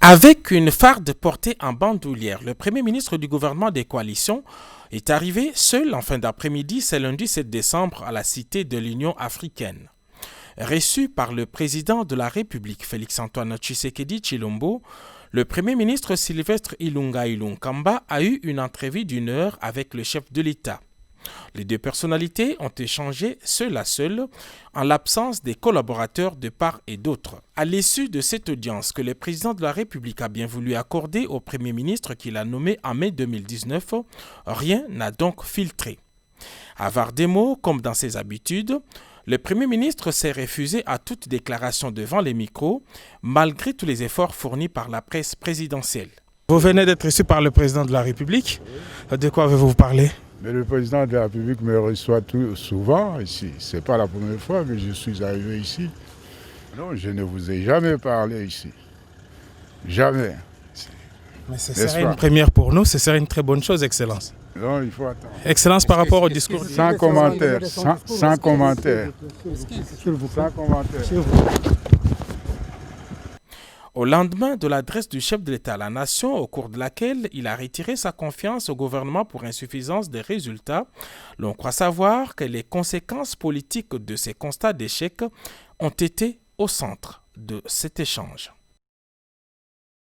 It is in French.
Avec une farde portée en bandoulière, le Premier ministre du gouvernement des coalitions est arrivé seul en fin d'après-midi, ce lundi 7 décembre, à la Cité de l'Union africaine. Reçu par le président de la République, Félix-Antoine Tshisekedi Tshilombo, le Premier ministre Sylvestre Ilunga Ilunkamba a eu une entrevue d'une heure avec le chef de l'État. Les deux personnalités ont échangé seul à seul, en l'absence des collaborateurs de part et d'autre. À l'issue de cette audience que le président de la République a bien voulu accorder au Premier ministre qu'il a nommé en mai 2019, rien n'a donc filtré. Avare des mots, comme dans ses habitudes, le Premier ministre s'est refusé à toute déclaration devant les micros, malgré tous les efforts fournis par la presse présidentielle. Vous venez d'être reçu par le président de la République. De quoi avez-vous parlé ? Mais le président de la République me reçoit souvent ici. Ce n'est pas la première fois que je suis arrivé ici. Non, je ne vous ai jamais parlé ici. Jamais. Mais ce serait une première pour nous, ce serait une très bonne chose, Excellence. Non, il faut attendre. Excellence par rapport au discours. Sans commentaire, sans commentaire. Sans commentaire. Au lendemain de l'adresse du chef de l'État à la nation, au cours de laquelle il a retiré sa confiance au gouvernement pour insuffisance des résultats, l'on croit savoir que les conséquences politiques de ces constats d'échec ont été au centre de cet échange.